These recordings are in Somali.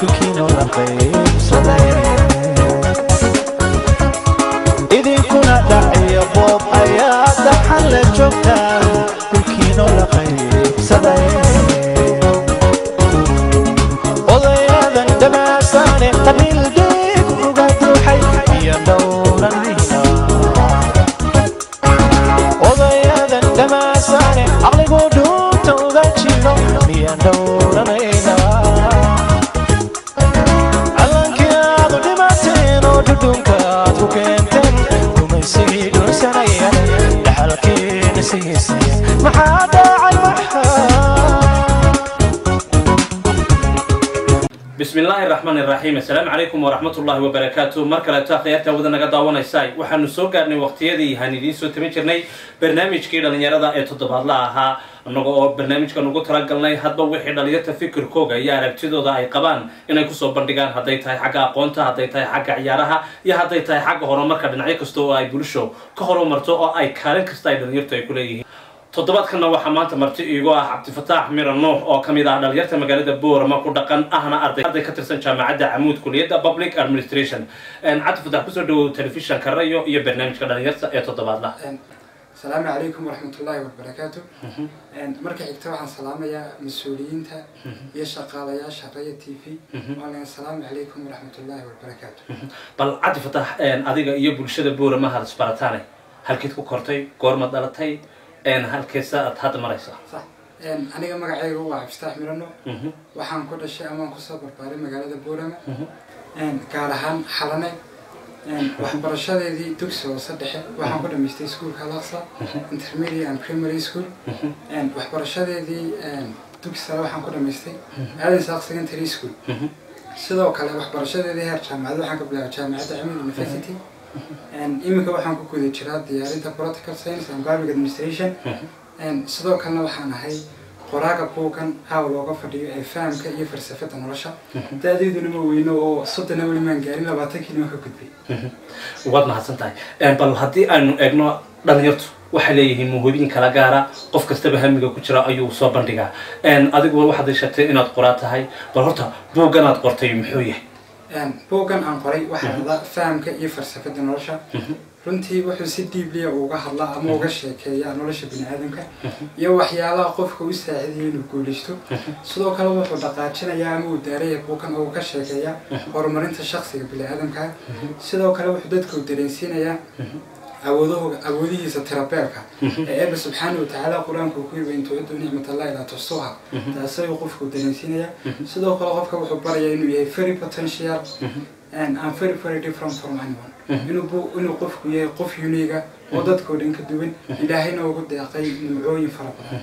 كلكينو لقيب صدايا إذن كنا دعي بوب أياد دحل جوكتا كلكينو لقيب صدايا وضياذا دماساني قبيل ديك وقادرو حي يا دورا لينا وضياذا دماساني عقلي قدوم توغاتشيلو يا دورا لينا دونكات وكنتن ومسي دون سنية لحلكي نسيسي محادا عالمحا بسم الله الرحمن الرحيم. السلام عليكم ورحمة الله وبركاته. مركلة تاخيرتا ودنا قداوانا يساي وحانو سوقارني وقتيادي هانيدين سو تميجرني برنامج كيدا لنيارada ee toddobaadlaha anagoo barnaamijka nagu talagalnay hadba wixii dhalinyarta fikirkooga iyo aragtidooda ay qabaan inay ku soo bandhigaan haday tahay xagga aqoonta haday tahay xagga ciyaaraha iyo haday tahay xagga horumarka dhinacyo kasta oo ay bulsho ka horumarto oo ay kaalin kasta ay dhalinyartu ay ku leeyihiin toddobaadkana waxa maanta marti iigu ah Cabdifataax Miran Nuux oo kamid ah dhalinyarta magaalada Boorama ku dhaqan ahna arday ka tirsan jaamacadda Amuud Kulliyadda Public Administration Cabdifataax ku soo dhaw telefishanka rayo iyo barnaamijka dhalinyarta ee toddobaadlaha. السلام عليكم ورحمة الله وبركاته. مركز إكتوى عن سلامة يا مسؤولين تا يشقال يا شرية تي في. وعلى السلام عليكم ورحمة الله وبركاته. بل Cabdifataax adiga iyo bulshada Boorama hal isbarataane halkeed ku kortay goorma dhalatay هل كيسة هذا مريسا؟ صح. أنا جمع عيرو وعبستاح مرنو. وحن كل شيء أمان كسر برباري مجال بورما. كارهان حلنا. وحبرشة ذي تكسر وصدقه. وحن كل مستي سكول خلاصة. intermediate and primary school. وحبرشة ذي تكسر وحن كل مستي. هذا ساق secondary school. سيدا وكلا وحبرشة ذي هرشام هذا حن قبل جامعة عميد university. إمك waxaan ku guday jiraa diyaarinta practical science and public administration sidoo kalena waxaan ahay qoraaga buugan how looga fadhiyo ee fahamka iyo falsafada nolosha daadiduna ma weyno oo soddona wali maan gaarin 20 kiilo ka gudbay waad mahadsantahay bal haddii aanu eegno dhalinyartu waxay leeyihiin muhiim kala gaara qof kastaba hamiga ku jira ayuu soo bandhigaa adigu waxaad sheegtay inaad qoraa tahay bal horta buugan aad qortay muxuu yahay بوغان عن قري واحد فهم كيف فلسفة النورشة runtii wuxuu si diibliya uga hadlaa ama uga sheekeeyaa nolosha bini'aadamka iyo waxyaalaha qofka u saacideeya inuu guulaysto sidoo kale wuxuu dhaqaajinayaa ama uu daaraya buukan oo ka sheekeeyaa horumarinta shakhsiga bini'aadamka sidoo kale wuxuu dadka u dareensiinayaa awoodihiisa terabeelka ee Eebbe subxaanahu wa ta'aala quraanku ku yiri intuu ciidu nicmatallahi ila tusuha taasoo qofku dareensiinaya sidoo kale qofka wuxuu barayaa inuu yahay very potential and I'm very different from anyone inuu qofku yahay qof unique oo dadka oo dhan ka duwan ilaahayna ugu deeqay nuucooyin fara badan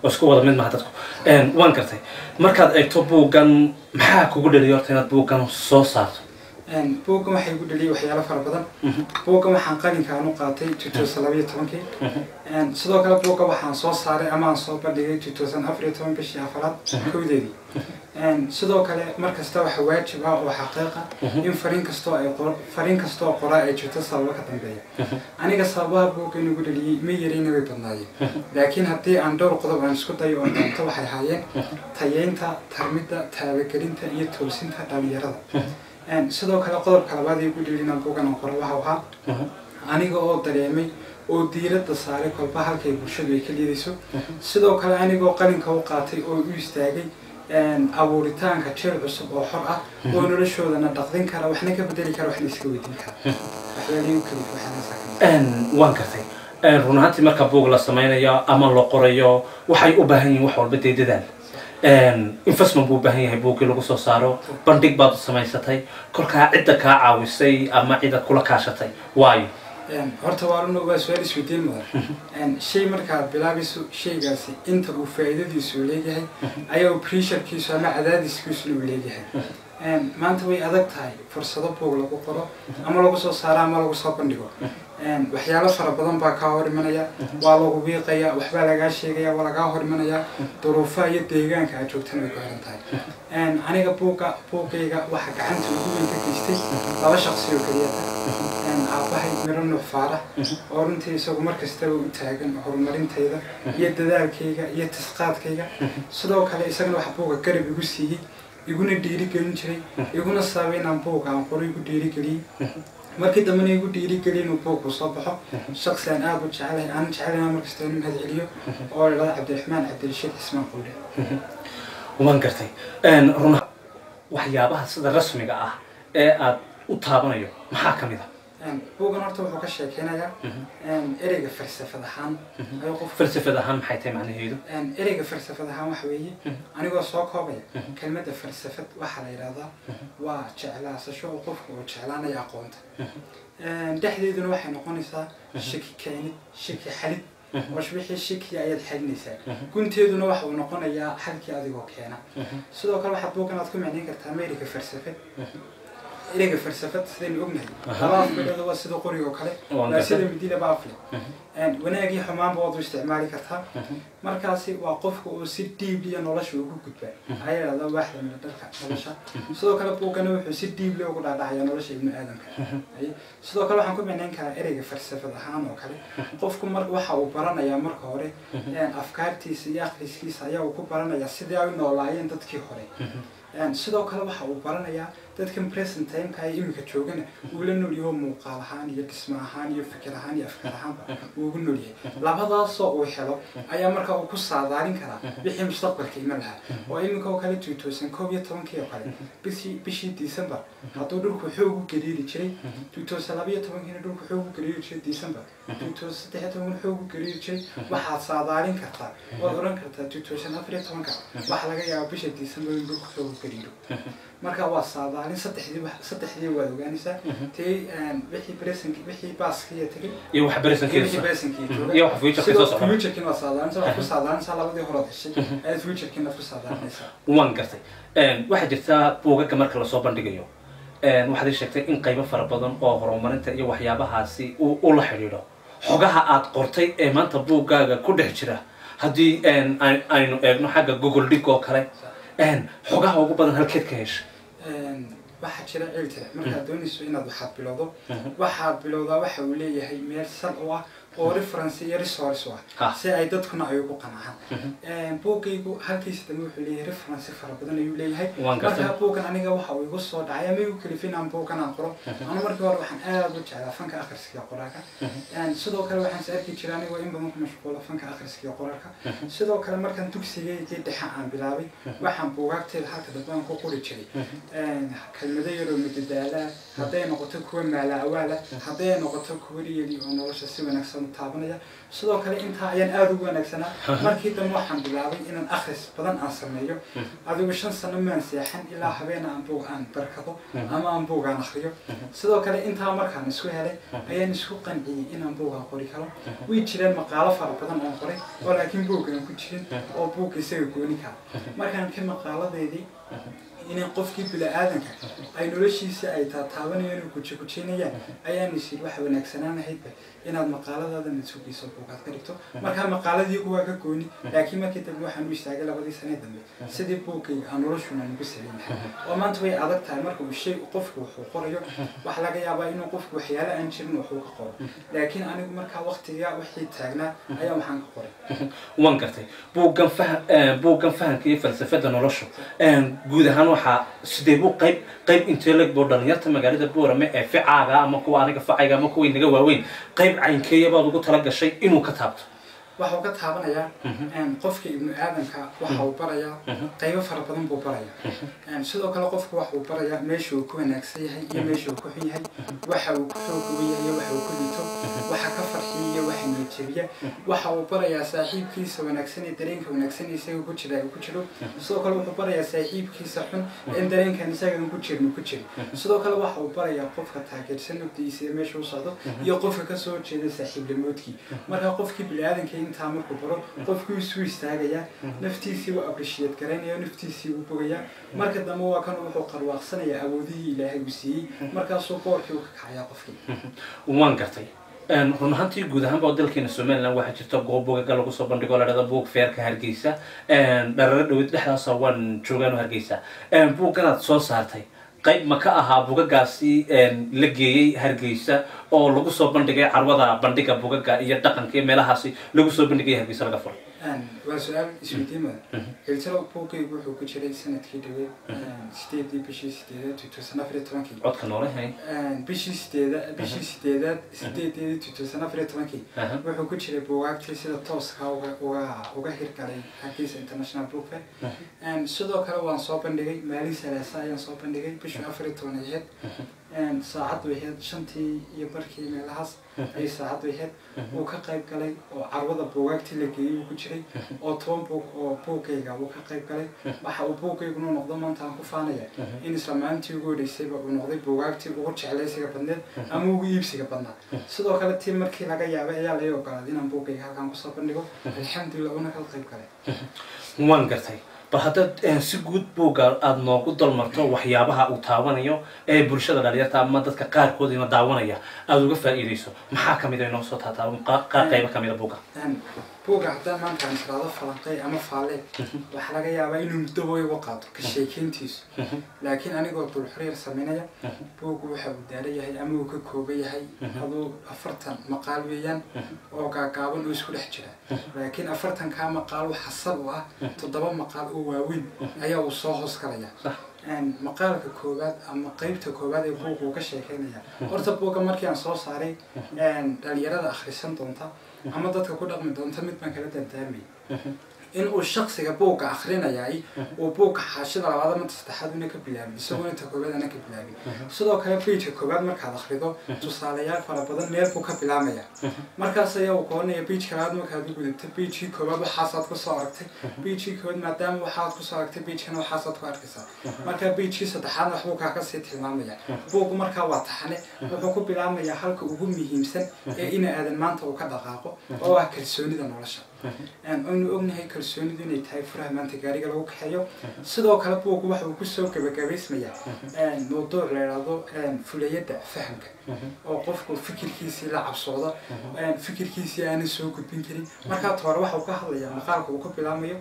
isku wada mid ma dadku waan kartay markaad eegto buugan maxaa kugu dhaliyo inaad buugan soo saarto بوكم waxay ku dhaliyay waxyaalo fara badan booka waxaan qalinka aanu qaatay 2012 sidoo kale booka waxaan soo saaray ama aan soo bandhigay 2014 bishii afraad kowdeedii sidoo kale markasta waxa waajib ah oo xaqiiqa in fariin kasto oo qoraa ay jirto sabab ka dambeeya aniga sababaha booka inuu dhaliyay ma yareeyna way badnaayeen laakiin haddii aan dhowr qodob aan isku dayo oo doonto waxay haayeen tayeynta tarmidda taabagelinta iyo toosinta dhalinyarada sidoo kale qodobka labaad ee ku dhigina buugan qoro waxa aniga oo dareemay oo diiradda saaray kolba halkay bulshadu ay ka leedayso sidoo kale aniga oo qalinka u qaatay oo u istaagay abuuritaanka jeel cusub oo xor ah oo noloshoodana dhaqdin kara waxna ka bedeli kara waxna iska weydiin kara waxyaaliin kale waxaan waan kartay run ahaantii marka buug la samaynayo ama la qorayo waxay u baahan yihiin wax walba deedadan investment buu baahan yahay buugii lagu soo saaro bandhig baad samaysatay kolka cidda ka caawisay ama cidda kula kaashatay waayo horta waa runoo waa su'aal isweydiin mudan shay marka bilaabiso shaygaasi inta uu faa'iidadiisu leeyahay ayaa pressure-kiisu ama cadaadiskiisu leeyahay maanta way adag tahay fursado buug lagu qoro ama lagu soo saaro ama lagu soo bandhigo waxyaalo fara badan baa ka hor imanaya waa lagu wiiqaya waxba laga sheegaya waa laga hor imanaya duruufaha iyo deegaanka aad joogtaan way ku xiran tahay aniga buugayga waxa gacanta ugu weyn ka geystay laba shakhsi oo kaliya aabahay Miran Nuux Faarax oo runtii isagu markasta u taagan horumarintayda iyo dadaalkayga iyo tisqaadkayga sidoo kale isagana waxa buuga garab igu siiyay iguna dhiirigelin jiray iguna sababay inaan buugga aan qoro igu dhiirigeliyey markii dambena igu dhiirigeliyey inuu buugku soo baxo shaksi aan aada u jecelahay aan jecelana markasta inuu mahad celiyo oo la Cabdiraxmaan Cabdirashiid Cismaan Quule waan gartay run waxyaabaha sida rasmiga ah ee aad u taabanayo maxaa ka mid ah buuggan horta wuxuu ka sheekeynayaa ereyga falsafad ahaan ayuu qof falsafad ahaan maxay tahay macnaheedu ereyga falsafad ahaan waxa weeye anigoo soo koobaya kelmadda falsafad waxaa la yidhaahdaa waa jeclaasasho oo qofku uu jeclaanayo aqoonta dhexdeeduna waxay noqonaysaa shaki keenid shaki xalid wixii shikiya ayaad xalinaysaa gunteeduna waxa uu noqonayaa xalkii adigoo keena sidoo kale waxaad buuggan aad ku macnayn kartaa ereyga falsafad ereyga falsafad sidaynu ognahay laba afbilood waa sida qoriga oo kale waa sida midida baafle wanaagii xumaanba waad u isticmaali kartaa markaasi waa qofka uu si dhiibliya nolosha ugu gudbaa ayaa yidhahdaa waaxda midadhalka nolosha sidoo kale buuggana wuxuu si dhiibliya ugu dhaadhacaya nolosha ibnu aadamka sidoo kale waxaan ku macnayn karaa ereyga falsafad ahaan oo kale qofku waxa uu baranayaa marka hore afkaartiisa iyo akhriskiisa ayaa uu ku baranayaa sidii ay u noolaayeen dadkii hore sidoo kale waxa uu baranayaa dadkan present time-ka ay iminka joogana uu la nool yahay muuqaal ahaan iyo dhismo ahaan iyo fikir ahaan iyo afkaar ahaanba uu ugu nool yahay labadaasoo uu helo ayaa marka uu ku saadaalin karaa wixii mustaqbalka iman lahaa oo iminka oo kale 2011 oo kale bishii December hadduu dhulku xoog u gariiri jiray 2012 dhulku xoog u gariiri jiray December 2013 xoog u gariiri jiray waxaad saadaalin kartaa oo oran kartaa 2014 waxa laga yaabaa bisha December in dhulku xoog u gariiro marka waa saadaalin saddexdii waad ogaanaysaa tii wixii baaskiya tagay iyo wax barasankiisa iyo wax future soo socda future waa saadaalin soo ku saadaalin labadii hore heshay ee future ku saadaalinaysaa waan gartay waxa jirta buugaga marka la soo bandhigayo waxaad sheegtay in qaybo fara badan oo horumarinta iyo waxyaabahaasi uu la xiriiro xogaha aad qortay ee maanta buugaaga ku dhex jira haddii aynu eegno xagga Google Dig oo kale xogaha ugu badan halkeed ka heshay waxaa jira ciltire markaad doonayso inaad waxaad bilowdaa waxa uu leeyahay meel sal oo ah oo reference iyo resource ah si ay dadkuna ay ugu qancaan buugaygu halkiisa dambe wuxuu leeyahay reference fara badan ayuu leeyahay marka buuggan aniga waxa uu igu soo dhacay ama igu kalifin aan buuggan aan qoro ana markii hore waxaan aad u jeclaa fanka akhriska qoraalka sidoo kale waxaan saarki jiray aniga in badan ku mashquula fanka akhriska qoraalka sidoo kale markaan dugsigayga dhexe aan bilaabay waxaan buugaagteeda halka dambe aan ku qori jiray kelmado yar oo madadaala hadday noqoto kuwa maala awaala hadday noqoto kuwa riyali oo nolosha si wanaagsan taabanaya sidoo kale intaa ayaan aad ugu wanaagsanaa markii dambe waxaan bilaabay inaan akhris badan aan sameeyo adigu 5 sano maan seexan ilaa habeen aan buug aan barkado ama aan buug aan akhriyo sidoo kale intaa markaan isku helay ayaan isku qanciyay inaan buug aan qori karo way jireen maqaalo fara badan oo qoray oo laakiin buuggan ku jirin oo buug isaga gooni ka markaan ka maqaaladeedii inay qofkii bini'aadanka ay noloshiisa ay taabanayaan oo ku jeenayaan ayaan isii wax wanaagsananahayd inaad maqaaladaada masuuqiisa buugaad ka dhigto marka maqaaladii waa ka gooni laakiin markii dambe waxaan u istaagay labadii sano dambe sidii buugay aan noloshuna ugu salaynahay oo maanta way adag tahay marka uu shay qofku wuxuu qorayo wax laga yaabaa inuu qofku waxyaalo aan jirin wuxuu ka qoro laakiin anigu marka waqtiga wixii taagnaa ayaa waxaan ka qoray waan gartay buuggan fahanka iyo falsafada nolosha guud ahaan waxa sidee buu qayb intee buu dhalinyarta magaalada Boorame ee ficaaga ama kuwa aniga facayga ama kuwa inaga waaweyn qayb caynkeeya baad ugu tala gashay inuu ka taabto waxa uu ka taabanayaa qofka ibnu aadamka waxa uu barayaa qaybo fara badan buu barayaa sidoo kale qofku waxa uu barayaa meesha uu ku wanaagsan yahay iyo meesha uu ku xun yahay waxa uu ku xoog yahay waxa uu ku liito waxa ka farxiyo waxa niyadjabiya waxa uu barayaa saaxiibkiisa wanaagsan ee dareenka wanaagsan isaga ku jiro sidoo kale wuxuu barayaa saaxiibkiisa xun ee dareenkan isaga ku jiro sidoo kale waxa uu barayaa qofka taageersan naftiisa ee meesha uu socdo iyo qofka ka soo jeeda saaxiibnimoodkii marka qofkii bini'aadanka inta markuu baro qofku isuu istaagaya naftiisii uu appreciate garanaya naftiisii uu bogaya marka dambe waa kan wuxuu qarwaaqsanaya awoodihii Ilaahay u siiyay markaas oo boorkii uu ka kacaya qofkii waan gartay run ahaantii guud ahaan dalkeena Soomaaliland waxaa jirta goob buugaag lagu soo bandhigo la dhahdo buug feerka Hargeysa dharara dhawid dhexdaas waan joogaan Hargeysa buuganaad soo saartay qayb ma ka ahaa buugagaasi la geeyay Hargeysa oo lagu soo bandhigay carwada bandhiga buugaga iyo dhaqanka meelahaasi lagu soo bandhigay Hargeysa laga furay وسؤال اسمه الترا بوكي وحو كجري سنة كده ستيدي بشي ستيدات تتوسنا في التمكي cod ka noole hay بشي ستيدات ستيدي تتوسنا في التمكي وحو كجري بوقتي سيدا توسكا وغا هيركالي هكيس انترناشنال بوك فير sidoo kale waan soo bandhigay maalin salaasa ayaan soo bandhigay bishii 14 saacad wixii shantii iyo barkii meelahaas ay saacad wixii uu ka qayb galay oo carwada buugaagtii la geeyay ku jiray oo 10 buug oo buugayga uu ka qayb galay waxa uu buugaygu noqdo maanta aan ku faanaya in islaamaantii ugu horeysayba uu noqday buugaagtii ugu jeclaysiga badneed ama ugu iibsiga badnaa sidoo kale tii markii laga yaabay ayaa la ogolaaday inaan buugayga halkan ku soo bandhigo alxamdulillah una ka qayb galay waan gartay bal haddaad si guud buugga aada noogu dalmarto waxyaabaha uu taabanayo ee bulshada dhalinyarta ama dadka qaarkood ina daawanaya aada uga faa'iidayso maxaa ka mid a inoo soo taataaban qaybo ka mid a buugga buugga haddaan maanta aan tiraado falanqey ama faaleed waxaa laga yaabaa inuu muddo hooy uga qaato ka sheekeyntiisu laakiin anigoo dulxuriir sameynaya buuggu waxa uu daaran yahay ama uu ka kooban yahay aduu 40 maqaal weeyaan oo gaagaaban oo isku dhex jira laakiin 40 maqaal waxa sab u ah 7 maqaal oo waaweyn ayaa uu soo hoos galaya maqaalka koobaad ama qaybta koobaad ee buuggu ka sheekeynaya horta buugga markii aan soo saaray dhalinyarada akhrisan doonta ama dadka ku dhaqmi doonta mid baan kala dardaarmay in uu shakhsiga buugga akhrinayay uu buugga xaashida labaad ama saddexaad una ka bilaabin isagoo inta koobaad ana ka bilaabin sidoo kale page koobaad markaad akhrido tusaalayaal fara badan meel buu ka bilaabmaya markaas ayaa uu qoonaya page kalaad markaad u gudubto page koobaad waxaasaad ku soo aragtay page koobaad maadaama waxaad ku soo aragtay page kana waxaasaad ku arkaysaa marka page saddexaad wax buu ka sii tilmaamaya buuggu markaa waa taxane wuxuu ku bilaabmaya halka ugu muhiimsan ee in aadan maanta uu ka dhaqaaqo oo ah kalsoonida nolosha أنه أغنيه كالسوني دون يتعب فرح من تجاري قالوا كحيو صدق كلا بوق واحد وكسر كبكبيس ميا موضوع رياضو فلية فهمك أو قفك فكر كيسي لعب صودا فكر كيسي أنا سوق بينكري ما كان تروح وكحل يا مقالك وكبي لاميو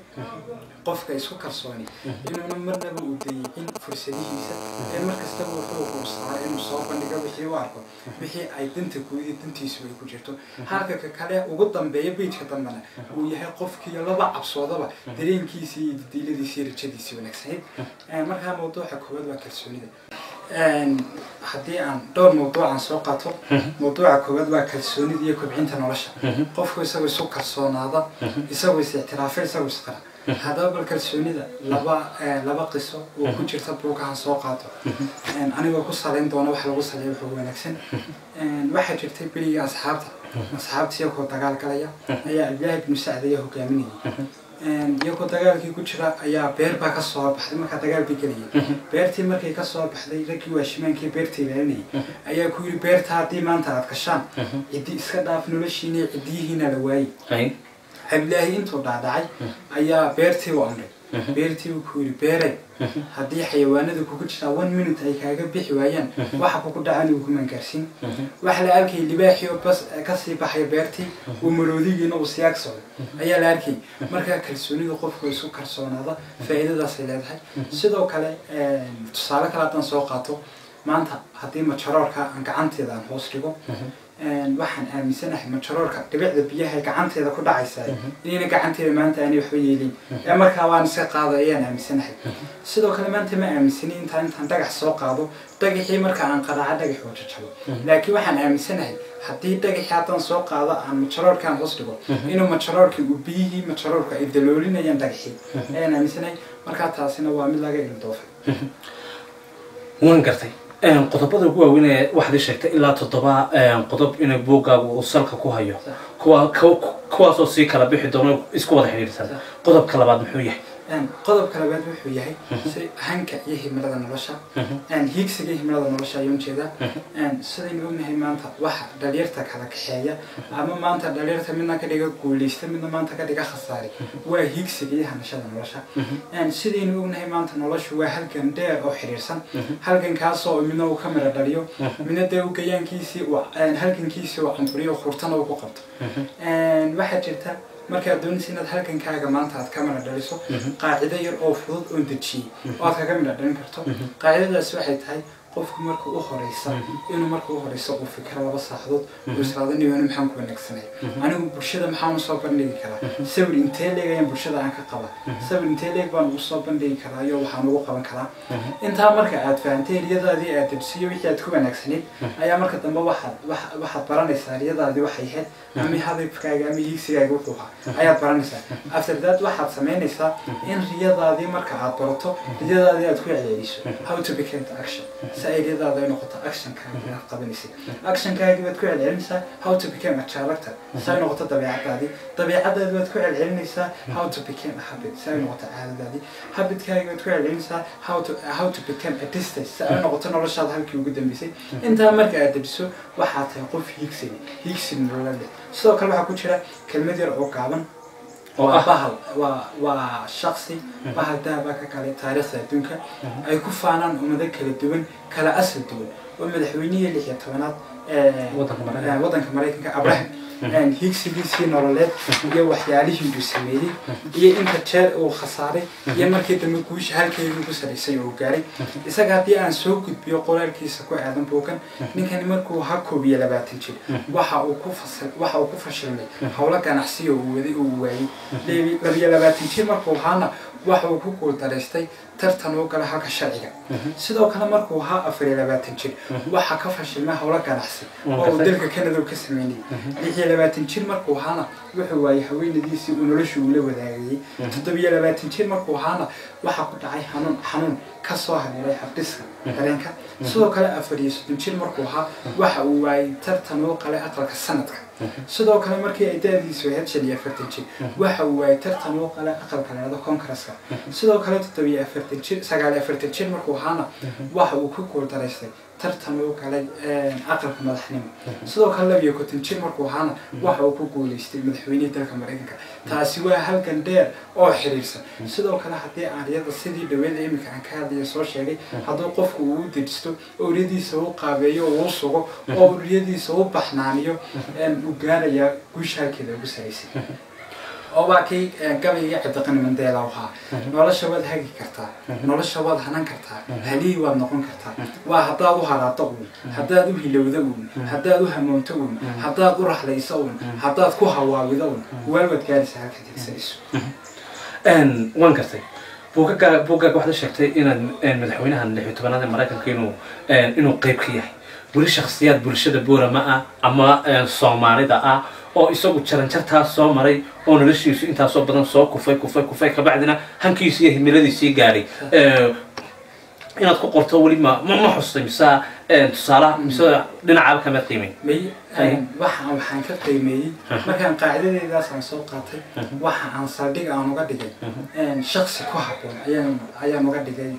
قفك يسوق كالسوني إنه نمرنا بودي إن فرصة جيسة إن مركز تبغى فوق وصار إنه صاب اللي قبل حواركم بحي أيدنتك ويدنتي سوي كوجرتو هاك كلا وقدام بيبيت كتمنا وياه قفك يلا بعب صودا درين كيسي ديلي يصير كذي سوي نكسين مركها موضوع حكومة وكالسوني ده حدي عن دور موضوع عن سوقاته موضوع كوباد وكالسوني دي كوبعين تنورشة قفك يسوي سوق الصون هذا يسوي اعتراف يسوي سقرا هذا بالكالسوني ده لبا قصة وكنت تبروك عن سوقاته أنا بقص عليهم دونا وحلا بقص عليهم حقوق نكسين واحد جبت بلي أصحابتي يكون تقال كليا هي الجاهد مساعدة هو كامني يكون تقال كي كشرا يا بير بقى الصواب حد ما كتقال بكليه بيرتي ما كي كصواب حد يركي وشمان كي بيرتي لاني أيا كوي بير تاتي ما أنت كشان يدي إسكت في نولشيني يدي هنا لواي هبلاهي أنتو دعاي أيا بيرتي وأمري بيرتي وكوي بيري هدي حيوانات كوكتشنا 1 minute أي كاجا بحيوان واحد كوكدا عني وكمان كرسين واحد لأركي اللي بحيو بس كسي بحي بيرتي ومرودي جنو سياكسون أي لأركي مركا كرسوني وقف كويسو كرسون هذا فائدة ده سيلاد هاي سيدو كله تصالح كلا تنسوقاته ما أنت هدي ما تشرارك أنك عنتي ذا هوسريكو waxaan aaminsanahay majaroorka dhibicda biyaha gacanteeda ku dhacaysa inayna gacanteeda maanta aanay waxba yeelin ee markaa waan iska qaadayaan aaminsanahay sidoo kale maanta ma aaminsanayn intaan dhagax soo qaado dhagaxii marka aan qaraaca dhagax oo jajabo laakiin waxaan aaminsanahay haddii dhagaxii haatan soo qaado aan majaroorkan hoos dhigo inuu majaroorka uu biyihii majaroorka ay daloolinayaan dhagaxii ayaan aaminsanahay markaa taasina waa mid laga ildoofay waan gartay qodobada ugu waaweyn ee waxaad sheegtay ilaa 7 qodob in buuggaagu uu salka ku hayo kuwaas oo si kala bixi doono isku wada xiriirsan qodobka labaad muxuu yahay qodobka labaad wuxuu yahay si hanka iyo himilada nolosha hiigsiga himilada nolosha ayuu jeedaa sidaynu ognahay maanta waxa dhalinyarta kala kaxeeya ama maanta dhalinyarta midna ka dhiga guuleysta midna maanta ka dhiga khasaare waa hiigsiga iyo hanashada nolosha sidaynu ognahay maanta noloshu waa halgan dheer oo xiriirsan halgan kaas oo midna uu ka mara dhaliyo midna dee uu gayaankiisii halgankiisii oo camburiyo khurtana uu ku qabto waxa jirta markaad doonaysid inaad halkankaaga maanta aad ka mara dhaliso qaacido yar oo fudud oo dejiyay oo aad kaga mara dhalin karto qaacidadaas waxay tahay qofku markuu u horeysa inuu markuu u horeysa uu fikra laba saacadood uu israadinayo inuu maxaan ku wanaagsanay anigu bulshada maxaan u soo bandhigi karaa sawir intee leegayaan bulshada aan ka qaba sawir intee leeg baan ugu soo bandhigi karaa iyo waxaan ugu qaban karaa intaa marka aad fahanteen riyadaadii aad dibsiyo wixii aad ku wanaagsaneyd ayaa marka dambe waxaad baranaysaa riyadaadii waxay ahayd ama hadafkaaga ama hiigsigaaga wuxuu ahaa ayaad baranaysaa after that waxaad samaynaysaa in riyadaadii marka aad barato riyadaadii aad ku celceliso how to become the action si ay riyadaada ay noqoto actionkaaga aad qabanaysid actionkaagii baad ku celcelinaysaa how to become a character si ay noqoto dabeecadaadii dabeecadaadii baad ku celcelinaysaa how to become a habit si ay noqoto caadadaadii habitkaagii baad ku celcelinaysaa how to become a distance si ay noqoto noloshaada halkii ugu dambeysay intaa marka aad dejiso waxaad tahay qof hiigsi nolola leh sidoo kale waxaa ku jira kelmad yar oo gaaban bahal waa shaksi bahal daaba ka kale taariikhda adduunka ay ku faanaan ummado kala duwan kala asal duwan oo madaxweynihii 16aad waddanka Mareykanka Abraham hiigsigiisii nololeed iyo waxyaalihii uu sameeyey iyo inta jeer uu khasaaray iyo markii dambe guusha halkeedii ku saleysay oo gaaray isaga haddii aan soo gudbiyo qoraalkiisa ku aadan buukan ninkani markuu ha 21 jir waxa uu ku fashilmay hawlo ganacsi oo uu waayay 22 jir markuu haana waxa uu ku guuldareystay tartan oo kala halka sharciga sidoo kale markuu ha 24 jir waxa ka fashilmay hawlo ganacsi oo dalka Canada ka sameeyay 22 jir markuu haana wuxuu waayay haweenadiisii uu noloshu u la wadaagay 27 jir markuu haana waxa ku dhacay xanuun ka soo hareeray habdhiska dareenka sidoo kale 40 jir markuu waxa uu waayay tartan oo kale aqalka sanadka sidoo kale markii ay daadiisu ahayd 40 jir waxa uu waayay tartan oo kale aqalka leedo Congress-ka sidoo kale 47 jir 49 jir markuu waxa uu ku guuldareystay tartan oo kale aqalka madaxnimo sidoo kale 22 jir markuu waxa uu ku guuleystay madaxweynaha dalka Mareykanka taasi waa halkan dheer oo xiriirsan sidoo kale hadii aariyada sidii dhaweed imika aan ka hadlayo soo sheegay haduu qofku uu dejisto oo riyadiisa uu qaabeeyo oo sugo oo riyadiisa uu baxnaaniyo uu gaaraya guushalkeeda ugu sareysay oo waakay gabayga Cabdiqani Mandela waxa nolosha wad hagi kartaa nolosha wad hanan kartaa halii wad noqon kartaa waa hadaa u haraato hadaa u hilowdo hadaa u hamoonto hadaa u raxlayso hadaa ku hawaawido waalwad gaarisa halka tirsanayso waan gartay buugaga waxaad sheegtay in madaxweynaha 16aad ee Mareykanka inuu qayb ka yahay wali shakhsiyaad bulshada Boorama ama Soomaalida oo isagu jaranjartaa soo maray oo noloshiisu inta soo badan soo kufay ka bacdina hankiisa iyo himiladiisa gaaray inaad ku qorto wali ma xustay misaa tusaale misaa dhinaca ka qiimeyn waxaan ka qiimeeyay markaan qaacidadeedaas aan soo qaatay waxa aan saldhig aan uga dhigay shakhsi ku habboon ayaan uga dhigay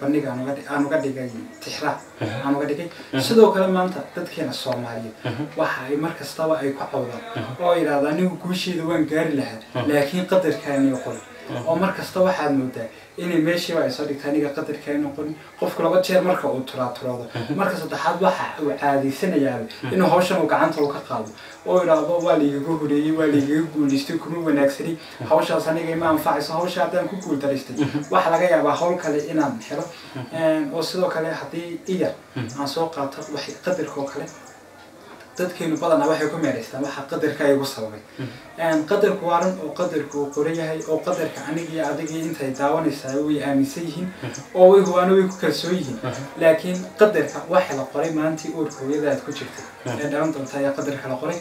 bandhig aan uga dhigay tixraac aan uga dhigay sidoo kale maanta dadkeena Soomaaliyeed waxa ay markastaba ay ku cawdaan oo yiraahdaan anigu guusheeda waan gaari lahaa laakiin qadarkaani qol oo markasta waxaad moodaa inay meeshii ay soo dhigtaan aniga qadarkaani qol qofku laba jeer marka uu turaado marka saddexaad waxa uu caadeysanaya inuu hawshan uu gacanta ka qaado oo yiraahdo waa liiga horeeyay waa liiga guuleystay kuma wanaagsani hawshaas aniga ma anfacayso hawsha hadaan ku guuldareystay waxa laga yaabaa hawl kale inaan helo oo sidoo kale hadii aan soo qaato wax qadarka kale dadkeenu badan waxay ku meereystaan waxa qadarka ay ugu sababay qadarku waaran oo qadarku qorayahay oo qadarka aniga iyo adiga intay daawanaysaa way aaminsan yihiin oo way huwaano way ku kalsoon yihiin laakiin qadarka waxa la qoray maantii uurkooyada aad ku jirtay daan doontaa ayaa qadarka la qoray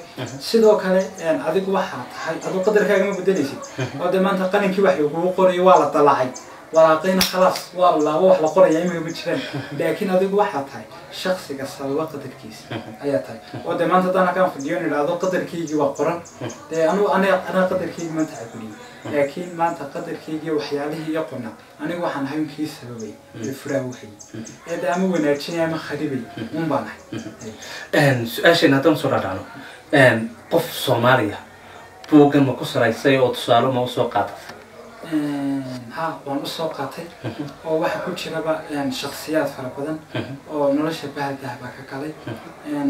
sidoo kale adigu waxa tahay adigu qadarkaaga ma bedelaysid oo maanta qalinkii wax lagu qoray waa la dalacay walaaqayna خلاص والله wax la qoraya imika ma jiraan laakiin adigu waxa tahay shakhsiga sababa qadarkiisa ayaa tahay oo maanta dana ka fadhiyo inaad qadarkaygi waa qoran ana qadarkaygi ma taxadiliyo laakiin maanta qadarkaygi waxyaalihi yaqoona anigu waxaan haynkiisa sababay furaawaxay ama wanaajinaya ma kharibay banahay su'aashayna hadan soo raacno qof Soomaaliya buugan ma ku saraysay oo tusaale ma soo qaadatay ها وأنا أسوقاتي أو واحد كل شيء بقى شخصيات فرقدان أو نلاش بهذا بقى كالي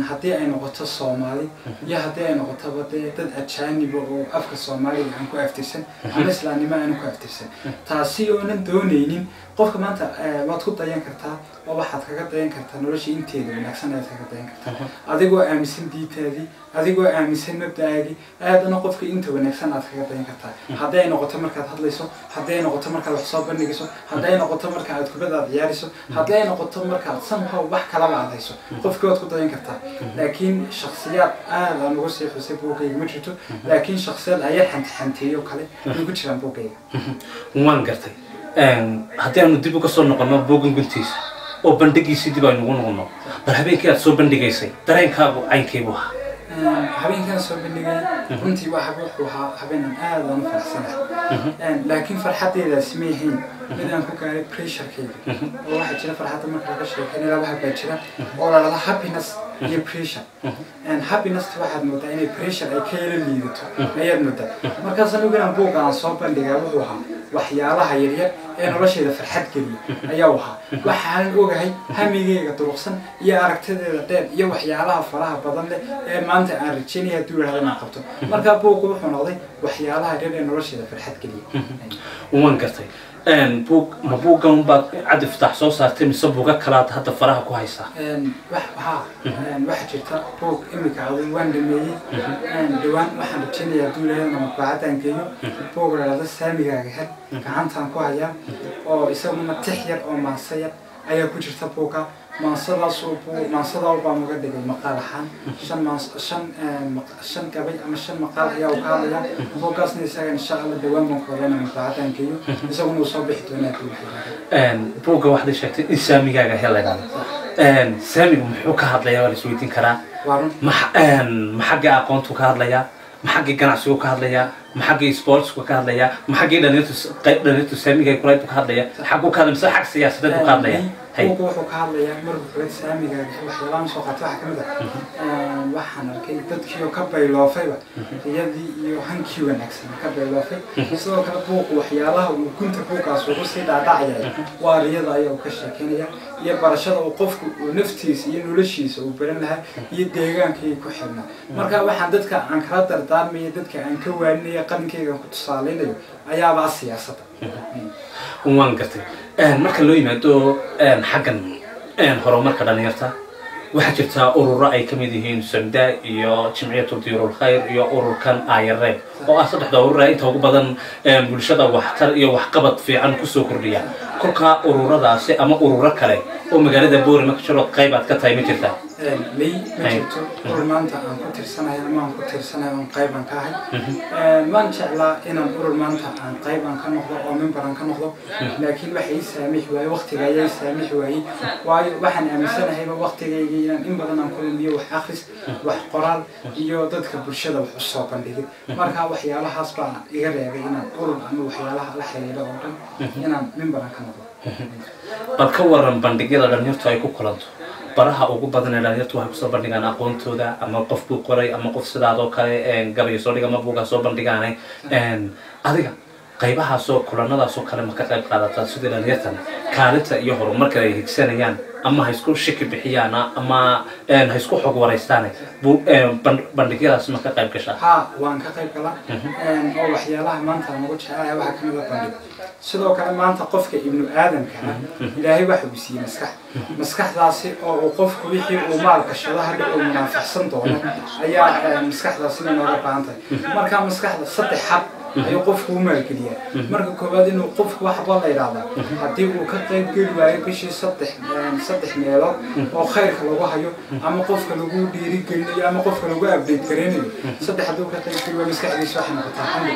هدي أنا قطة الصومالي يا هدي أنا قطة بدي تد أتشاني بقى أفكار الصومالي عنكو أفترسن أنا سلاني ما عنكو أفترسن تاسيو ندونينين قف كمان ما تقول ديان كرتا أو واحد كذا ديان كرتا نلاش إنتي ده نحسن هذا كذا ديان كرتا أديكو أمسين دي تادي أديكو أمسين مبدأي هذا نقف كي أنت ونحسن هذا كذا ديان كرتا هدي أنا قطة مركز هذا هدي نقطة مركز حساب بنيجسو هدي نقطة مركز كبدا دياريسو هدي نقطة مركز سمها وبح كلام عاديسو قف كي تقول ديان كرتا لكن شخصيات أنا نقصي حساب بوكي مجتو لكن شخصيات أي حنتي وكله نقول شلون بوكي وان قرتي هدي أنا دبوا كسر نقلنا بوجن قلتيس أو بندقي سيدي باي نقولنا برهبين كي أتصور بندقي سي ترين كابو عين كيبوها حبين كان صوب اللي كنت واحد وها حبين هذا نفرح سنة لكن فرحتي إذا سميهين بدنا نكون بريشر كذا واحد كذا فرحته ما كذا شيء كان لا واحد بيشرب ولا لا happiness هي بريشر happiness واحد مدة يعني بريشر أي كيل اللي يدته أي مدة مركز نقول عن بوق عن صوب اللي وها وحيالها يريا إنه رشيد فرحت كذي أيوها وحنا نقول هاي هم يجي كتروسن يا أركتد الدين يا وحيالها فرح بدل ما أنت أرتشيني هدول هذا ما قبته مركب بوق وحنا وحيالها يريا إنه رشيد فرحت كذي وان قرتي بوق ما بوق قوم بعد عد فتح صوص هتم صبوقة كلات حتى فرحة كويسة واحد جرتا بوق إمك عظيم وان دمي دوان واحد تشيني هدول هذا بعد أن كيو بوق هذا سامي جاهل كعنت عن كويا أو يسمونه تحير أو معصية أي كجرتا بوقا منصدا صوبو منصدا وبام قدق المقال حان شن كبي أما شن مقال يا وقال يا بوقاس نسأل إن شاء الله دوام مقالنا مقاطعين كيو يسوونه صبح تونا كل بوقا واحد شكل سامي جاهل هذا سامي محوك هذا يا ولسويتين كرا محقق أقونتو كهذا يا محقق جناسيو كهذا يا محقق سبورتس كهذا يا محقق دنيتو سامي جاي كرايتو كهذا يا حقو كهذا مسح حق سياسة ده كهذا يا بوق وحو كهذا يا مر بقول سامي جاي وحيلان سوقت واحد كمده waxaan arkay dadkii oo ka bayloofayba iyadii iyo hankii wanaagsan ka bayloofay sidoo kale buuq waxyaalaha uu kunta buuqaas ugu sii dhaadhacayay waa riyada ayuu ka sheekeynaya iyo barashada uu qofku naftiisa iyo noloshiisa uu baran lahaa iyo deegaankii ku xirna marka waxaan dadka aan kala dardaarmay dadka aan ka waaninayo qankeyga ku tusaaleynayo ayaaba siyaasadda waan gartay marka loo yimaado xaggan horumarka dhalinyarta waxaa jirta ururo ay ka mid yihiin Sanda iyo Jimciyatu Diirul Khayr iyo ururkan Ayre oo ah saddexda urur inta ugu badan bulshada waxtar iyo waxqabad fiican ku soo kordhiya kolka ururadaasi ama ururo kale oo magaalada Boorama ka jiro qaybaad ka tahay ma jirtaa لي مجبته أورمانتا عن كتير سنة يا ما عن كتير سنة عن قيبان كاهي ما نشعل إن أورمانتا عن قيبان كنخلو أو من بران كنخلو لكن وحي سامح وعي وقت جاي سامح وعي وحنا مثلا هي وقت جاي إن بدنا نقول بيه وحاخس وحقرال يودك برشة وحصابا ليه مركا وحي على حسب يجري إن أورم أنه وحي على حيلة أورم إن من بران كنخلو بتكورن بندقية لأن يرتاي كوكلانتو baraha ugu badan ee dhalinyartu waxay ku soo bandhigaan aqoontooda ama qof buu qoray ama qof sidaadoo kale gabayo soo dhiga ama buuga soo bandhigaanay adiga qaybahaas oo kulanadaas oo kale ma ka qayb qaadataa sidii dhalinyartan kaalinta iyo horumarka ay higsanayaan ama ha isku shaki bixiyaan ama ha isku xog wareystaan bandhigyadaas ma ka qayb gashaa ha waan ka qayb galaa oo waxyaalaha maanta aan ugu jecelahay waxa kamid ah bandhig sidoo kale maanta qofka ibnu aadamka ilaahay waxa uu siiyay maskaxdaasi oo qofku wixii uu maal gashado hadda uu munaafiqsan doono ayaa maskaxdaasi nooga baahan tahay marka maskaxda saddex hab ayuu qofku u maalgeliyaa marka koowaad inuu qofku wax bal yiraahdo hadii uu ka qayb geli waayo bishii saddex meelood oo khayrka lagu hayo ama qofka lagu dhiiri gelinayo ama qofka lagu update gareynayo saddex haduu ka qayb geli waayo maskaxdiisa waxa noqotaa xamil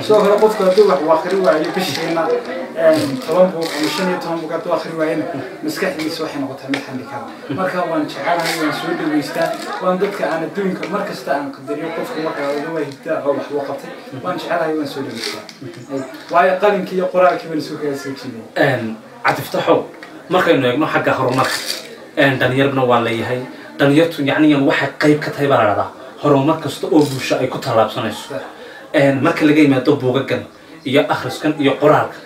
soo hore qofka haduu wax akhri waayo bishiina 10 buug ama 15 buug haduu akhri waayo maskaxdiisa waxa noqotaa mid xamil kara marka waan jecelahay waan soo dhaweystaa waan dadka aan adduunka markasta aan qadariyo qofka marka uu wayda oo wax uu qabtay waan jecelahay waan soo dhaweystaa waayo qalinki iyo qoraalki baan soo kala soo jeediyay عتفتحوا مركز إنه حاجة هرمات دنيرنا ولا يهي دنيرتو يعني واحد قريب كتير برا هرمات كستو أبوش أي كتير لابسنا مركز اللي جاي ما تبوغ جن iyo akhriskan iyo qoraalka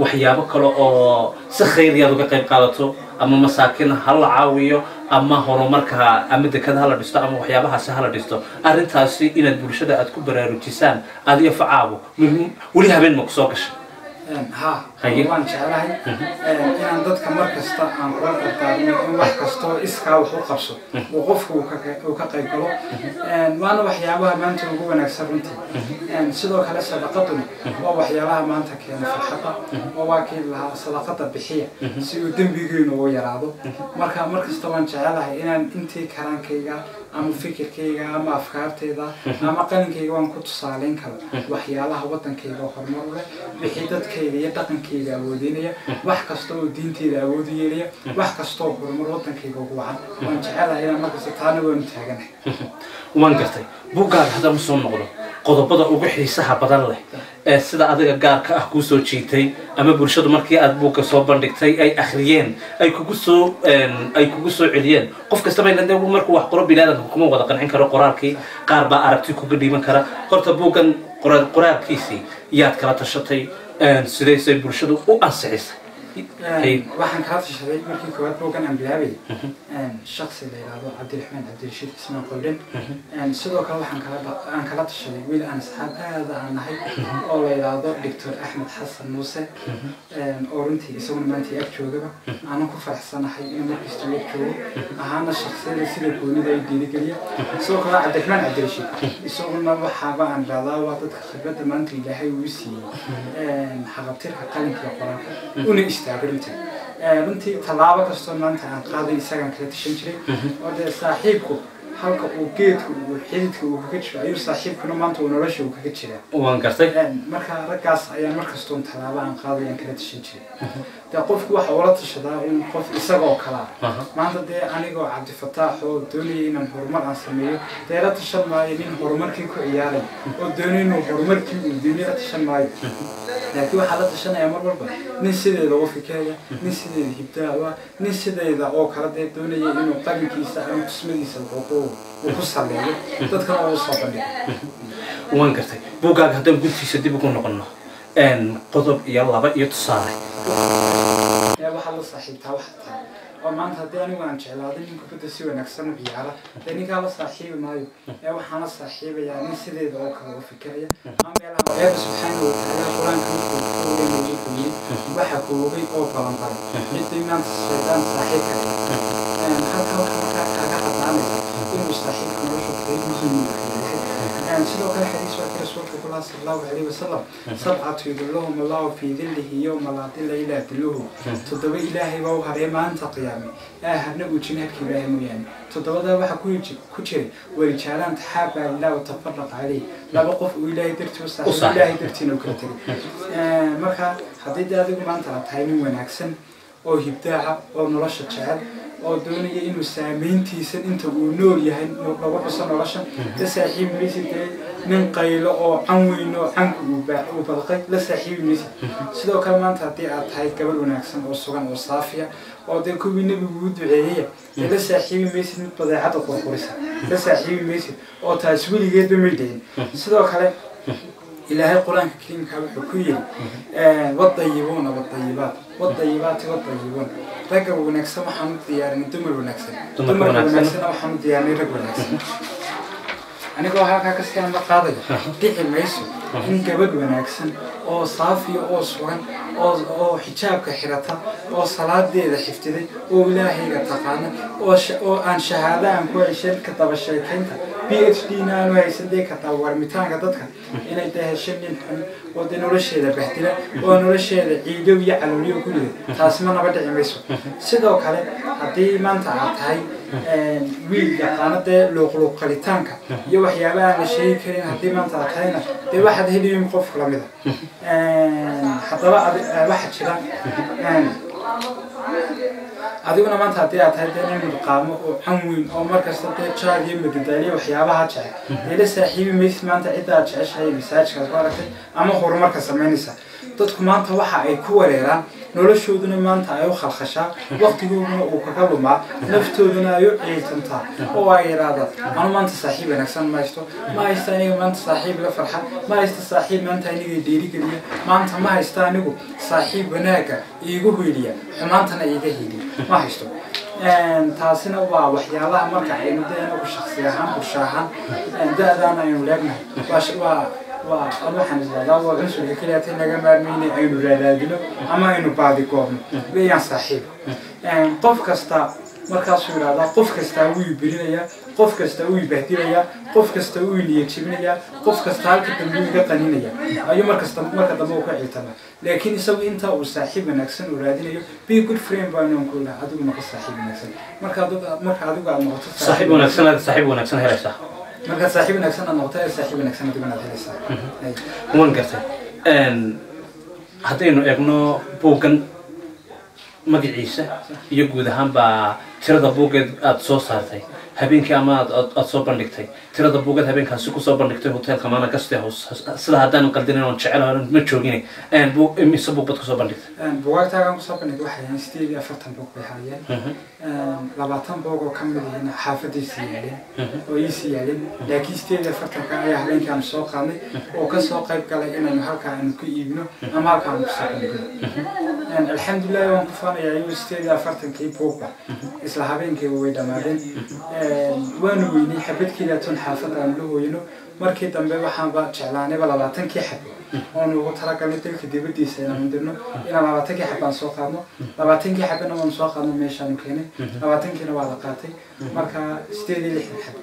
waxyaabo kale oo si khayriyaad uga qayb qaadato ama masaakiin ha la caawiyo ama horumarka ama dekada ha la dhisto ama waxyaabahaasi ha la dhisto arrintaasi inaad bulshada aad ku baraarujisaan adiga facaabo weli habeen ma ku soo gashay ها waan jeclahay inaan dadka mar kasta aan kula qarqaarno in wax kasto iskaa wax u qabso oo qofku uu ka qayb galo waana waxyaabaha maanta ugu wanaagsan runtii sidoo kale sadaqaduna waa waxyaabaha maanta keena farxadda oo waa kii lahaa sadaqada bixiya si uu dembigeenu ugu yaraado marka mar kasta waan jeclahay inaan intii karaankayga ama fikirkayga ama afkaartayda ama qalinkayga waan ku tusaaleyn karo waxyaabaha wadankayga horumar u leh bixi dadkayga iyo dhaqankayga awoodinaya wax kasta oo diintayda awood u yeelaya wax kasta oo horumar wadankayga ugu wacan waan jecelahay inaan markasta taana waanu taaganahay waan gartay buugaaga haddaan soo noqdo qodobada ugu xiisaha badan leh ee sida adiga gaarka ah kuu soo jiitay ama bulshadu markii aad buugga soo bandhigtay ay akhriyeen ay kugu soo celiyeen qof kastaba inay markuu wax qoro bilaadanka kuma wada qancin karo qoraalkii qaar baa aragti kuga dhiiban kara horta buuggan qoraalkiisii yaad kala tashatay sidaysay bulshadu u ansixisay waxaan kala tashaday markii koowaad buuggan aan bilaabay shakhsi la yidhaahdo cabdiraxmaan cabdirashiid ismaan qoldhen sidoo kale waxaan kala tashaday wiil aan asxaab aada aan nahay oo la yidhaahdo doctor axmed xasan muuse oo runtii isaguna maanta ag joogaba aanan ku faraxsanahay inuu markasta ag joogo ahaana shakhsiyada sida goonida ay dhiirigeliya sidoo kale cabdiraxmaan cabdirashiid isaguna waxaaba aan idhahdaa waa dadka khibradda maanta ilaahay uu siiyey xaqabtirka qalinka iyo qoraalka una runtii tallaabo kastoo maanta aan qaaday isagaan kala tashan jiray oo dee saaxiibku halka uu geedku uu xididka uu kaga jiro ayuu saaxiibkuna maanta uu nolosha uu kaga jiraa waan gartay marka raggaas ayaan mar kastoon tallaabo aan qaaday aan kala tashan jiray dee qofku waxa ula tashadaa in qof isagoo kalaa maanta dee anigoo cabdifataax oo doonayay inaan horumar aan sameeyo dee la tashan maayo nin horumarkii ku ciyaaray oo doonay inuu horumarkii uu diiniyo la tashan maayo laakiin waxaa la tashanaya mar walba nin sideeda u fikiraya nin sideeda hibdaawa nin sideeda oo kala dee doonaya inuu qalinkiisa ama tusmadiisa uu ku saleeyo dadkana uu soo bandhigo waan gartay buuggaaga haddaan gudtiisa dib ugu noqono qodob iyo laba iyo tusaale waxaa la saaxiibtaa waxa tahay oo maanta haddii anigu aan jeclaaday nin kubadda si wanaagsan u ciyaara dee ninkaa la saaxiibi maayo waxaan la saaxiibayaa nin sideeda oo kale u fikiraya ama meelaha eeba subxaanahu watacaala qur-aanka waxa koogay oo balanbaray ciddii maanta shaydaan saaxiibka halka waxa markaa kaaga cadaanaysa inuu saaxiibka nolosha qayb muhiim u yahay sidoo kale xadiis waa kii rasuulka kula sallallahu alayhi wasallam sabcatu yudilluhum allahu fi dillihi yawma laa dilla illaa dilluhu toddoba ilaahay baa u haray maanta qiyaame harna uu jineedka ilaahay mooyaane toddobadaa waxaa ku jiray warijaalaan taxaabaa ilaa watafaraqa caleyh laba qof uu ilaahay dartii u saaxiibo ilaahay dartiina u kala tegay marka haddii dee adigu maanta aad tahay nin wanaagsan oo hibdaaca oo nolosha jecel oo doonaya inuu saameyntiisa inta uu nool yahay lagu xuso nolosha la saaxiibi maysid dee nin qaylo oo can weyn oo canku uu balqay la saaxiibi maysid sidoo kale maanta haddii aad tahay gabadh wanaagsan oo sugan oo saafiya oo dee kuwii nebigu u duceeyaya dee la saaxiibi maysid mid badeecadda qurqurisa la saaxiibi maysid oo taas weligeedba may dhicin sidoo kale ilaahay qur-aanka kariimka wuxuu ku yiri wadayibuuna wadayibaat wadayibaati wadayibuun ragga wanaagsan waxaan u diyaarinay dumar wanaagsan dumar wanaagsanna waxaan u diyaarinay rag wanaagsan anigoo halkaa kasii aan la qaadayo dhici mayso in gabadh wanaagsan oo saafiya oo sugan oo xijaabka xirata oo salaadeeda xifdiday oo ilaahayga taqaana oo aan shahaado aan ku heshan ka daba sheekaynta PhD naanu haysan dee ka tawarmitaanka dadka inay heshan nin xun oo dee nolosheeda bahdila oo nolosheeda ciidow iyo calooliyo ku leh taas ma naba dhici mayso sidoo kale haddii maanta aad tahay wiil yaqaana dee luuqluuq qalitaanka iyo waxyaabaha aan la sheegi karin haddii maanta aad tahayna dee waxaad heliyin qof lamid ah haddaba waxa jira adiguna maanta haddii aad tahay dee nin mudqaamo oo can weyn oo markasta dee jaal iyo madadaaliyo waxyaabaha jecel dee la saaxiibi maysid maanta cidda aad jeceshahay masaajkaad ku aragtay ama horumarka samaynaysa dadku maanta waxa ay ku wareeraan noloshooduna maanta ay u khalkhashaa waqtigooduna uu kaga lumaa naftooduna ay u ciiltantaa oo ay yidhaahdaan anu maanta saaxiib wanaagsan ma haysto ma haysta aniga maanta saaxiib la farxa ma haysta saaxiib maanta aniga dhiirigeliya maanta ma haysta anigu saaxiib wanaaga iigu hoyliya xumaantana iiga heliya ma haysto taasina waa waxyaalaha marka aynu deenagu shakhsi ahaan bulsho ahaan da-daan aynu leegnahay waxaan isdaadaa waa cunsurka keliyaata naga maarmayna aynu raadaadino ama aynu baadigoobno weeyaan saaxiib qof kasta markaasuu yidhahdaa qof kastaa wuu iberinayaa qof kasta wuu ibahdilayaa qof kasta wuu niyad jebinayaa qof kasta halka dambe wuu iga qaninaya ayuu marka dambe uu ka ciitama laakiin isagu intaa uu saaxiib wanaagsan uu raadinayo be good friend baa inaan ku lahaa adigu noqo saaxiib wanaagsan marka adigu aad noqoto saaxiib wanaagsan helaysaa marka saaxiib wanaagsan aad noqoto saaxiib wanaagsan adigu aad helaysaa waan gartay haddaynu eegno buuggan magaciisa iyo guud ahaan baa tirada buugeed aada soo saartay habeenkii ama aada soo bandhigtay tirada buugeed habeenkaasi kusoo bandhigtay hotelka maana gaste house sida haddaan qaldinin oon jecel ma joogine mise buug bad kusoo bandhigtay buugaagtaagaan kusoo bandhigay waxay ahayn 48 buug bay haayeen 20 buug oo ka mid yihiin xaafadiisii yaaleen oo iisii yaaleen laakiin 48 ayaa habeenkaan soo qaadnay oo kasoo qayb galay inaynu halkaa aynu ku iibino ama halkaan kusoo bandhigno alxamdulilah waan ku faanayaa inuu 48 buugba isla habeenkii way dhamaadeen waanu weynay xabadkiida tun xaafada aan la hooyino markii dambe waxaanba jeclaanayba 20 xabo oonu ugu talagalnay dalka dibadiisa inaan dirno inaan 20 xabaan soo qaadno 20 xabana waan soo qaadno meeshaan keenay 20kiina waa la qaatay marka 68 xabo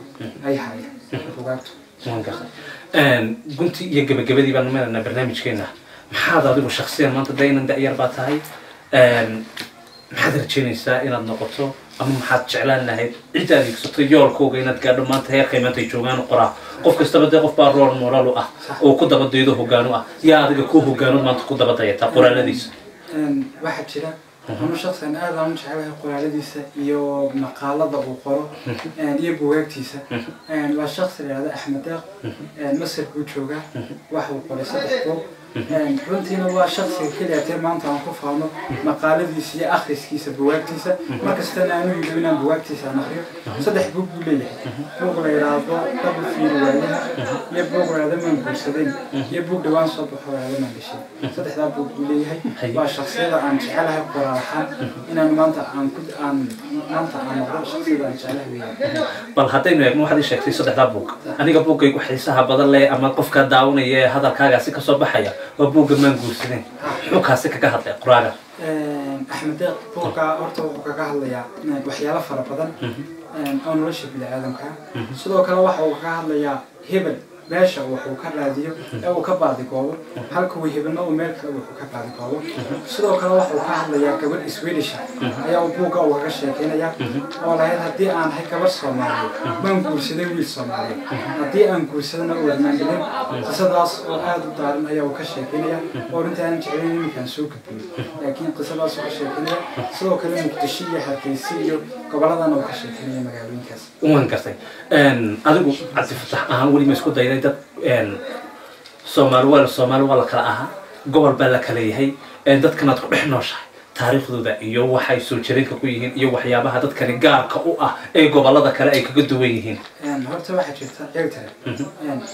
ay hayeen buugaagtu waan gartay gunti iyo gabagabadii baan meelna barnaamijkeena maxaad adigu shakhsiyan maanta daynan da'yar baa tahay maxaad rajaynaysaa inaad noqoto ama maxaad jeclaan lahayd cid adeegsato yoolkooga inaad gaadho maanta heerkay maanta ay joogaan qoraa qof kastaba dee qof baa rool moraal u ah oo ku dabadaydo hoggaan u ah yaa adiga ku hoggaanood maanta ku dabadayataa qoraaladiisa waxaa jira anu shaqsiyan aad aan u jecelahay qoraaladiisa iyo maqaalada uu qoro iyo buugaagtiisa waa shaqsi la yidhahda axmed deeq masar buu joogaa waxa uu qoray 3 buug runtiina waa shaqsiga keliyaatee maanta aan ku faano maqaaladiisa iyo akhriskiisa buugaagtiisa markastana aanu yidho inaan buugaagtiisa aan akhriyo 3 buug buu leeyahay buug la yidhaahdo double fiil waayaha iyo buug la yidhahdo maan guursadeen iyo buug dhawaan soo baxo la yidhahdo maan dhashay 3daa buug buu leeyahay waa shaqsiyada aan jecelahay qoraal ahaan inaan maanta aan noqdo shaqsiyada aan jecelahay weeyaan bal haddaynu eegno waxaad ii sheegtay 3daa buug aniga buuggaygu xiisaha badan leh ama qofka daawanaya ee hadalkaagaasi kasoo baxaya وابوك ما نقول سنين حوكا سكة هذا قراءة أحمد بوكا أرتو بوكا هذا يا وحياة فربضن أو نرشد بالعالم كا سلوك الله وحوكا هذا يا هبل باشا وحوكا راديو أو كبعض قوة هل كوي هبلنا وملك أو كبعض قوة سلوك الله وحوكا هذا يا كبر إسويلش يا بوكا وغشة كنا يا ولا هدي عن هيك كبر صومالي ما نقول سيدي ويل صومالي هدي عن كل سنة أول ما نقول قصداس وهذا دارنا يا وكشة كنا ورنت عن شعرين كان سوق لكن قصداس وكشة كنا سلوك الله مكتشية حتى يصير قبلنا وكشة كنا مقابلين كاس وين كاستي أدوك عطفتح ولي مسكوت دايرة Soomaali wala kala aha gobol baa la kala yahay dadkana ku dhex nooshahay taariikhdooda iyo waxay soo jireenka ku yihiin iyo waxyaabaha dadkani gaarka u ah ee gobolada kale ay kaga duwan yihiin horta waxa jirta eegtare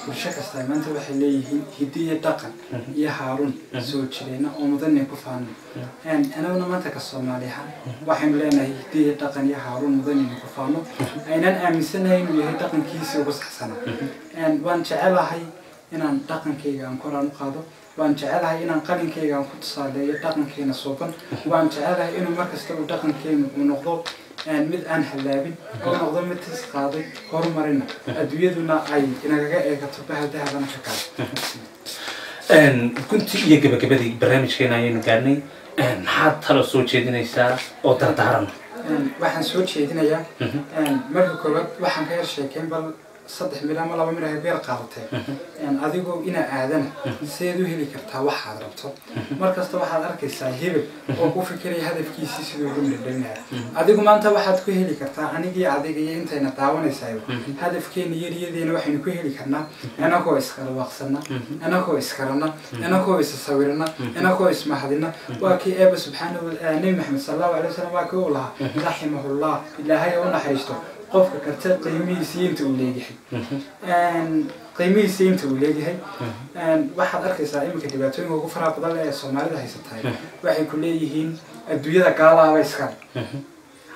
bulsho kasta maanta waxay leeyihiin hidiyo dhaqan iyo haarun soo jireena oo mudan ku faano anaguna maanta ka Soomaaliha waxaan leenahay hidiyo dhaqan iyo haarun mudan ku faano aynan aaminsanahay inuu yahay dhaqankiisa ugu saxsan waan jecelahay inaan dhaqankayga aan koraan qaado waan jecelahay inaan qalinkayga aan ku tusaaleeyo dhaqankeena sooban waan jecelahay inuu markasta uu dhaqankeena uu noqdo mid aan halaabin oo noqdo mid tis qaaday horumarina adduunyaduna ay inaga eegato bahadahadana ka kale kunti iyo gabagabadii barnaamijkeena ayaynu gaarnay maxaad talo soo jeedinaysaa oo dardaaran waxaan soo jeedinayaa marka koowaad waxaan ka yar sheekeyn bal saddex mid ama laba mid ay beer qaadatay adigoo ina aadana seed u heli kartaa waxaad rabto markasta waxaad arkaysaa hebel oo ku fikiraya hadafkiisa sidoo ugu midhadhinayo adigu maanta waxaad ku heli kartaa anigii adiga iyo intayna daawanaysayo hadafkeena yariyadeena waxaynu ku heli karnaa anagoo iskala waqsana anagoo iskarana anagoo isasawirana anagoo ismahadina waa kii eeba subxaanahu wa ta'ala nabi maxamed sallallahu alayhi wasallam waa kii uu lahaa raximahullah ilaahay oo naxariisto qofka karta qiimihiisa inta uu leeyahay qiimihiisa inta uu leeyahay waxaad arkaysaa iminka dhibaatooyinka ugu faraha badan ee Soomaalida haysatay waxay ku leeyihiin adduunyada gaalaaba iska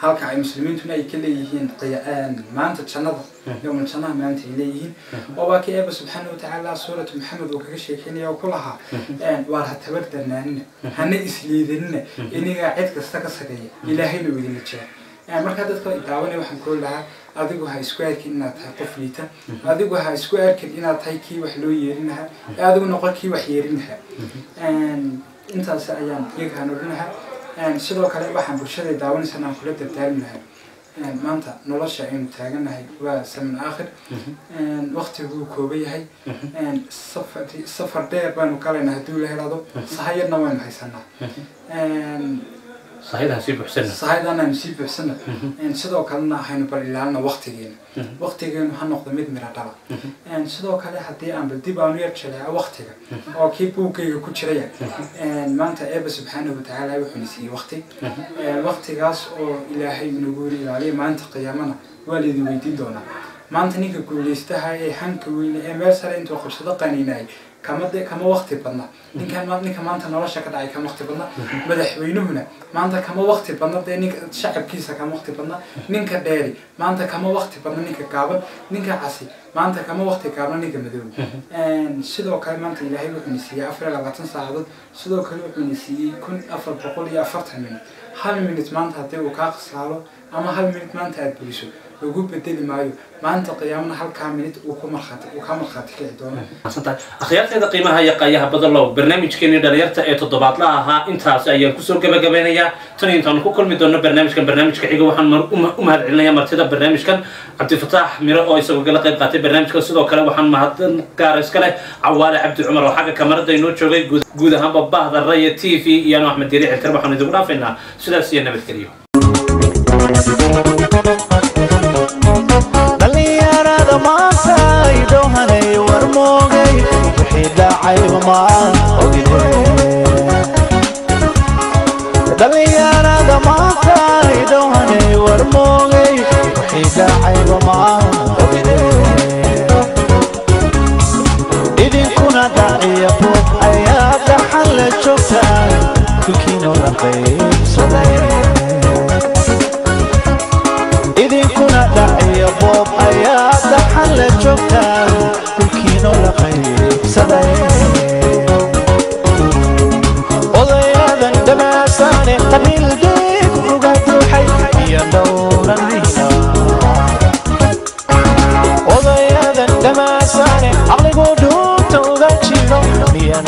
halka ay muslimiintuna ay ka leeyihiin maanta jannada yawmal jannah maanta ay leeyihiin oo waa kii eeba subxaanahu wa ta'ala suuratu maxamed uu kaga sheekeynaya oo ku lahaa waa ha tabardarnaanina hana isliidanina iniga cid kasta ka sageeya ilaahayna uu idin jecel marka dadka daawanay waxaan ku lahaa adigu ha isku arkin inaad tahay qof liita adigu ha isku arkin inaad tahay kii wax loo yeerinaha adigu noqon kii wax yeerinaha intaas ayaan iyaga hanuurinaha sidoo kale waxaan bulshada daawanaysan aan kula dardaarminahay maanta nolosha aynu taaganahay waa saman aakhir waqtigu kooban yahay safar dheer baanu galaynaa hadduu la helaado sahayadna waynu haysanaa صحيح نسيب حسنا صحيح أنا نسيب حسنا sidoo kalena waxaynu bal ilaalina waqtigeena ha noqdo mid mira dhala sidoo kale hadii aan dib aan yar jilaa waqtiga oo kii buugayga ku jiraya maanta eeba subxaanahu wa ta'ala wuxuu siiyay waqtigaas oo ilaahay nagu ilaaliyo maanta qiyaamana waalid weydiin doona maanta ninka guuleystaha ee hanka weyn ee meel sare intuu qabsado qaniinay kama waqti badna ninka maanta nolosha ka dhacay kama waqti badna madaxweynuhuna maanta kama waqti badna ninka shacabkiisa kama waqti badna ninka dheeri maanta kama waqti badna ninka gaaban ninka casi maanta kama waqti gaaban ninka madow sidoo kale maanta ilaahay wuxuu siiyay 24 saacadood sidoo kale wuxuu siiyay 1440 minute hal minute maanta hadii uu ka qasalo ama hal minute maanta aad buliso ugu bedeli maayo maanta qiyaamna halka minute uu ku marxaati ka doona akhyaarteeda qiimaha iyo qayaha badalow barnaamijkeena dhalinyarta ee toddobaadla ahaa intaas ayaan ku soo gabagabeynayaa tan intaan ku kulmi doono barnaamijka xiga waxaan u mahadcelinayaa martida barnaamijkan Cabdifataax Miro oo isagoo gala qayb qaatay barnaamijka sidoo kale waxaan mahadin gaar iska leh Cawaale Cabdi Cumar oo xagga kamarada inoo joogay guud ahaan baahda Raya TV iyo Axmed Diiri xilkar waxaan idinku dhaafaynaa sidaas iyo nabadgelyo dhalinyarada maanta idoohanay warmoogay wixii dhacay ma ogideen dhalinyarada maanta idoohanay warmoogay wixii dhacay ma ogideen idinkuna dhaciya buuq ayaa dhaxal la joogtaa kulkiinoo la qaybsadeen idinkuna dhaciya boob ayaa dhaxal la joogtaa kulkiinoo la qaybsaday odayadan dhamaasaane qabiil geed uga duuxay iyo dhowranina odayadan dhamaasaane caqligu dhuunta uga jiro iyo